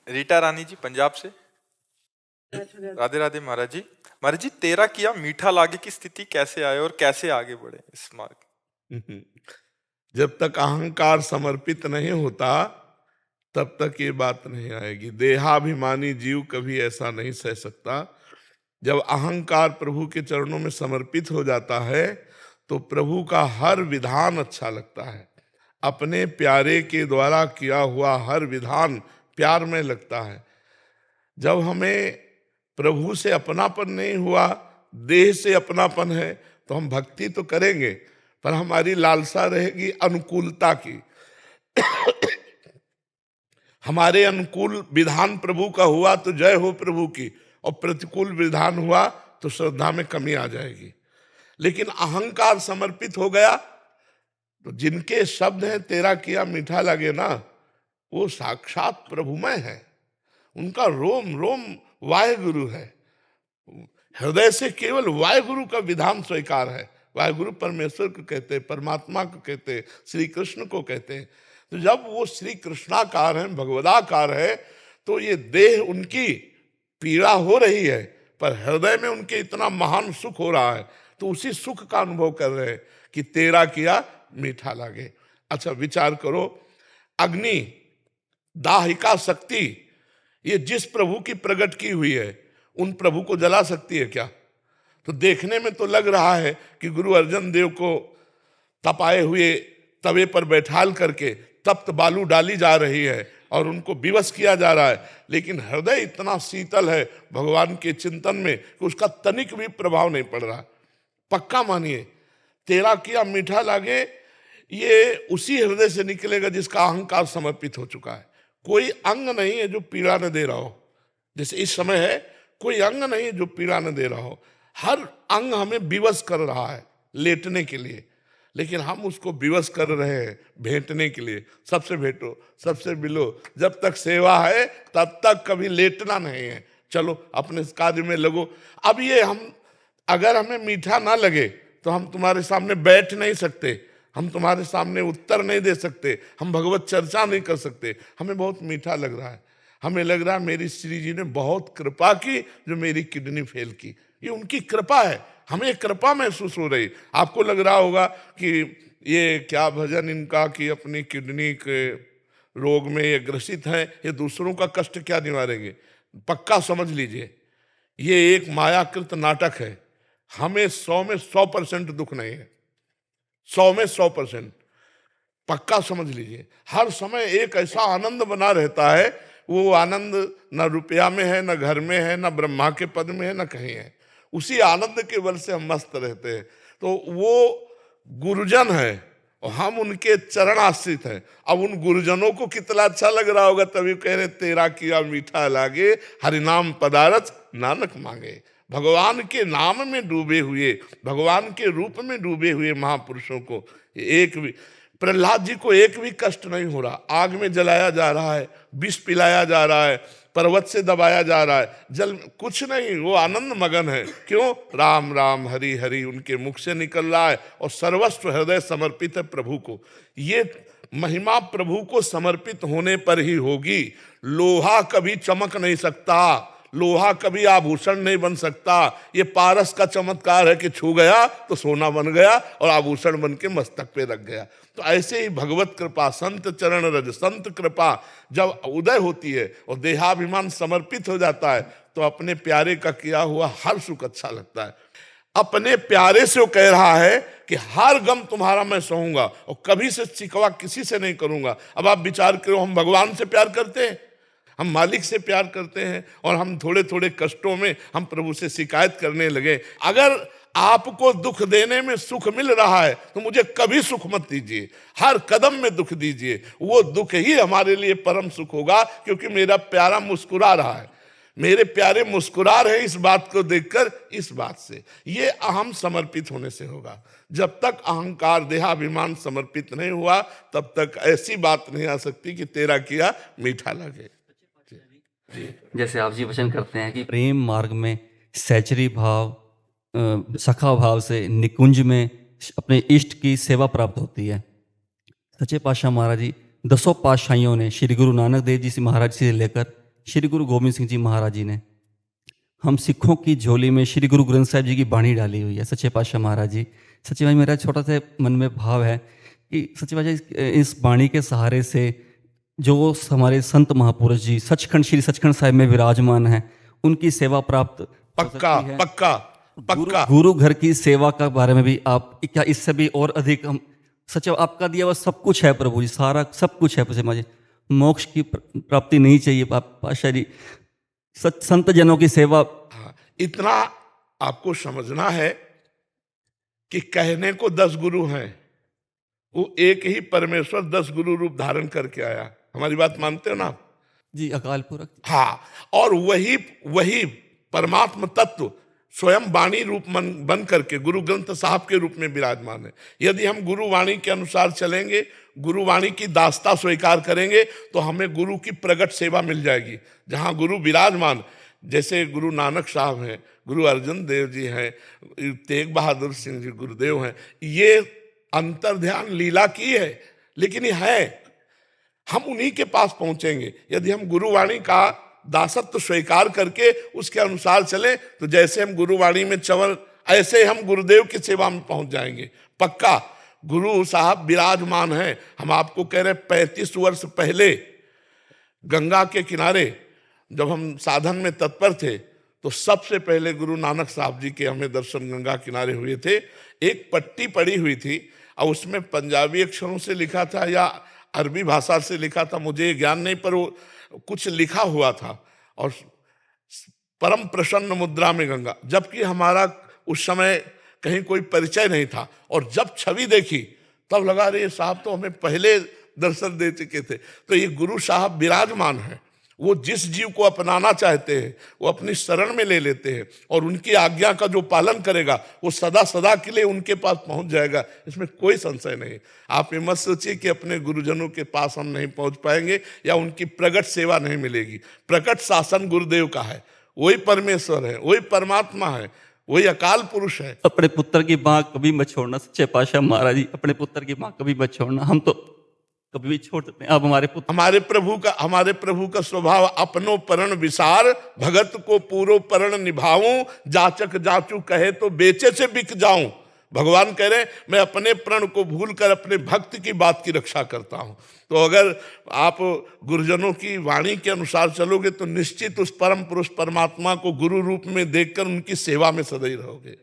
रीटा रानी जी पंजाब से। राधे राधे महाराज जी। महाराज जी, तेरा किया मीठा लागे की स्थिति कैसे आए और कैसे आगे बढ़े इस मार्ग? जब तक अहंकार समर्पित नहीं होता तब तक ये बात नहीं आएगी। देहाभिमानी जीव कभी ऐसा नहीं सह सकता। जब अहंकार प्रभु के चरणों में समर्पित हो जाता है तो प्रभु का हर विधान अच्छा लगता है। अपने प्यारे के द्वारा किया हुआ हर विधान प्यार में लगता है। जब हमें प्रभु से अपनापन नहीं हुआ, देह से अपनापन है, तो हम भक्ति तो करेंगे पर हमारी लालसा रहेगी अनुकूलता की। हमारे अनुकूल विधान प्रभु का हुआ तो जय हो प्रभु की, और प्रतिकूल विधान हुआ तो श्रद्धा में कमी आ जाएगी। लेकिन अहंकार समर्पित हो गया तो जिनके शब्द हैं तेरा किया मीठा लगे ना, वो साक्षात प्रभुमय है। उनका रोम रोम वाहेगुरु है। हृदय से केवल वाहेगुरु का विधान स्वीकार है। वाहेगुरु परमेश्वर को कहते हैं, परमात्मा को कहते हैं, श्री कृष्ण को कहते हैं। तो जब वो श्री कृष्णाकार है, भगवदाकार है, तो ये देह उनकी पीड़ा हो रही है पर हृदय में उनके इतना महान सुख हो रहा है, तो उसी सुख का अनुभव कर रहे हैं कि तेरा किया मीठा लागे। अच्छा विचार करो, अग्नि, दाहिका शक्ति, ये जिस प्रभु की प्रकट की हुई है उन प्रभु को जला सकती है क्या? तो देखने में तो लग रहा है कि गुरु अर्जन देव को तपाए हुए तवे पर बैठाल करके तप्त बालू डाली जा रही है और उनको विवश किया जा रहा है, लेकिन हृदय इतना शीतल है भगवान के चिंतन में कि उसका तनिक भी प्रभाव नहीं पड़ रहा। पक्का मानिए, तेरा किया मीठा लागे ये उसी हृदय से निकलेगा जिसका अहंकार समर्पित हो चुका है। कोई अंग नहीं है जो पीड़ा न दे रहा हो। जैसे इस समय है, कोई अंग नहीं है जो पीड़ा न दे रहा हो। हर अंग हमें विवश कर रहा है लेटने के लिए, लेकिन हम उसको विवश कर रहे हैं भेंटने के लिए। सबसे भेंटो, सबसे मिलो, जब तक सेवा है तब तक कभी लेटना नहीं है। चलो अपने कार्य में लगो। अब ये हम, अगर हमें मीठा ना लगे तो हम तुम्हारे सामने बैठ नहीं सकते, हम तुम्हारे सामने उत्तर नहीं दे सकते, हम भगवत चर्चा नहीं कर सकते। हमें बहुत मीठा लग रहा है, हमें लग रहा है मेरी श्री जी ने बहुत कृपा की जो मेरी किडनी फेल की। ये उनकी कृपा है, हमें कृपा महसूस हो रही। आपको लग रहा होगा कि ये क्या भजन इनका कि अपनी किडनी के रोग में ये ग्रसित हैं, ये दूसरों का कष्ट क्या निवारेंगे। पक्का समझ लीजिए, ये एक मायाकृत नाटक है। हमें 100 में 100% दुख नहीं है, 100 में 100%। पक्का समझ लीजिए, हर समय एक ऐसा आनंद बना रहता है, वो आनंद न रुपया में है, न घर में है, न ब्रह्मा के पद में है, न कहीं है। उसी आनंद के बल से हम मस्त रहते हैं। तो वो गुरुजन है और हम उनके चरण आश्रित हैं। अब उन गुरुजनों को कितना अच्छा लग रहा होगा, तभी कह रहे तेरा किया मीठा लागे, हरिनाम पदारथ नानक मांगे। भगवान के नाम में डूबे हुए, भगवान के रूप में डूबे हुए महापुरुषों को एक भी, प्रहलाद जी को एक भी कष्ट नहीं हो रहा। आग में जलाया जा रहा है, विष पिलाया जा रहा है, पर्वत से दबाया जा रहा है, जल कुछ नहीं, वो आनंद मगन है। क्यों? राम राम हरि हरि उनके मुख से निकल रहा है और सर्वस्व हृदय समर्पित है प्रभु को। ये महिमा प्रभु को समर्पित होने पर ही होगी। लोहा कभी चमक नहीं सकता, लोहा कभी आभूषण नहीं बन सकता। ये पारस का चमत्कार है कि छू गया तो सोना बन गया और आभूषण बन के मस्तक पे रख गया। तो ऐसे ही भगवत कृपा, संत चरण रज, संत कृपा जब उदय होती है और देहाभिमान समर्पित हो जाता है तो अपने प्यारे का किया हुआ हर सुख अच्छा लगता है। अपने प्यारे से वो कह रहा है कि हर गम तुम्हारा मैं सहूंगा और कभी से शिकवा किसी से नहीं करूंगा। अब आप विचार करो, हम भगवान से प्यार करते हैं, हम मालिक से प्यार करते हैं और हम थोड़े थोड़े कष्टों में हम प्रभु से शिकायत करने लगे। अगर आपको दुख देने में सुख मिल रहा है तो मुझे कभी सुख मत दीजिए, हर कदम में दुख दीजिए। वो दुख ही हमारे लिए परम सुख होगा, क्योंकि मेरा प्यारा मुस्कुरा रहा है, मेरे प्यारे मुस्कुरा रहे इस बात को देखकर। इस बात से ये अहम समर्पित होने से होगा। जब तक अहंकार देहाभिमान समर्पित नहीं हुआ तब तक ऐसी बात नहीं आ सकती कि तेरा किया मीठा लगे। जैसे आप जी वचन करते हैं कि प्रेम मार्ग में सहचरी भाव, सखा भाव से निकुंज में अपने इष्ट की सेवा प्राप्त होती है। सच्चे पातशाह महाराज जी 10 पातशाहियों ने श्री गुरु नानक देव जी से महाराज से लेकर श्री गुरु गोविंद सिंह जी महाराज जी ने हम सिखों की झोली में श्री गुरु ग्रंथ साहिब जी की बाणी डाली हुई है, सच्चे पातशाह महाराज जी। सच्चे भाई, मेरा छोटा सा मन में भाव है कि सच्चे पातशाह इस बाणी के सहारे से जो हमारे संत महापुरुष जी सचखंड श्री सचखंड साहिब में विराजमान हैं, उनकी सेवा प्राप्त हो पक्का सकती है। पक्का पक्का। गुरु घर की सेवा का बारे में भी आप क्या इससे भी और अधिक हम सच आपका दिया हुआ सब कुछ है प्रभु जी, सारा सब कुछ है प्रभु जी। मोक्ष की प्राप्ति नहीं चाहिए पातशाह जी, संत जनों की सेवा। हाँ, इतना आपको समझना है कि कहने को 10 गुरु हैं, वो एक ही परमेश्वर 10 गुरु रूप धारण करके आया। हमारी बात मानते हो ना आप? जी, अकाल पुरख। हाँ, और वही परमात्म तत्व स्वयं वाणी रूप बन करके गुरु ग्रंथ साहब के रूप में विराजमान है। यदि हम गुरु वाणी के अनुसार चलेंगे, गुरु वाणी की दास्ता स्वीकार करेंगे, तो हमें गुरु की प्रगट सेवा मिल जाएगी। जहाँ गुरु विराजमान, जैसे गुरु नानक साहब हैं, गुरु अर्जन देव जी हैं, तेग बहादुर सिंह जी गुरुदेव हैं, ये अंतर्ध्यान लीला की है, लेकिन ये है, हम उन्हीं के पास पहुंचेंगे। यदि हम गुरुवाणी का दासत्व स्वीकार करके उसके अनुसार चलें, तो जैसे हम गुरुवाणी में चंवर, ऐसे हम गुरुदेव की सेवा में पहुंच जाएंगे। पक्का गुरु साहब विराजमान हैं। हम आपको कह रहे 35 वर्ष पहले गंगा के किनारे जब हम साधन में तत्पर थे, तो सबसे पहले गुरु नानक साहब जी के हमें दर्शन गंगा किनारे हुए थे। एक पट्टी पड़ी हुई थी और उसमें पंजाबी अक्षरों से लिखा था या अरबी भाषा से लिखा था, मुझे ज्ञान नहीं, पर वो कुछ लिखा हुआ था, और परम प्रसन्न मुद्रा में गंगा। जबकि हमारा उस समय कहीं कोई परिचय नहीं था, और जब छवि देखी तब लगा रहे साहब तो हमें पहले दर्शन दे चुके थे। तो ये गुरु साहब विराजमान है। वो जिस जीव को अपनाना चाहते हैं वो अपनी शरण में ले लेते हैं, और उनकी आज्ञा का जो पालन करेगा वो सदा सदा के लिए उनके पास पहुंच जाएगा। इसमें कोई संशय नहीं। आप ये मत सोचिए कि अपने गुरुजनों के पास हम नहीं पहुंच पाएंगे या उनकी प्रगट सेवा नहीं मिलेगी। प्रकट शासन गुरुदेव का है, वही परमेश्वर है, वही परमात्मा है, वही अकाल पुरुष है। अपने पुत्र की माँ कभी मत छोड़ना सच्चे पातशाह महाराज जी, अपने पुत्र की माँ कभी मत छोड़ना। हम तो कभी भी छोड़ सकते हैं, आप हमारे पुत्र। हमारे प्रभु का स्वभाव अपनो परण विसार, भगत को पूरो परण निभाऊं, जाचक जाचू कहे तो बेचे से बिक जाऊं। भगवान कह रहे मैं अपने प्रण को भूलकर अपने भक्त की बात की रक्षा करता हूं। तो अगर आप गुरुजनों की वाणी के अनुसार चलोगे तो निश्चित उस परम पुरुष परमात्मा को गुरु रूप में देखकर उनकी सेवा में सदैव रहोगे।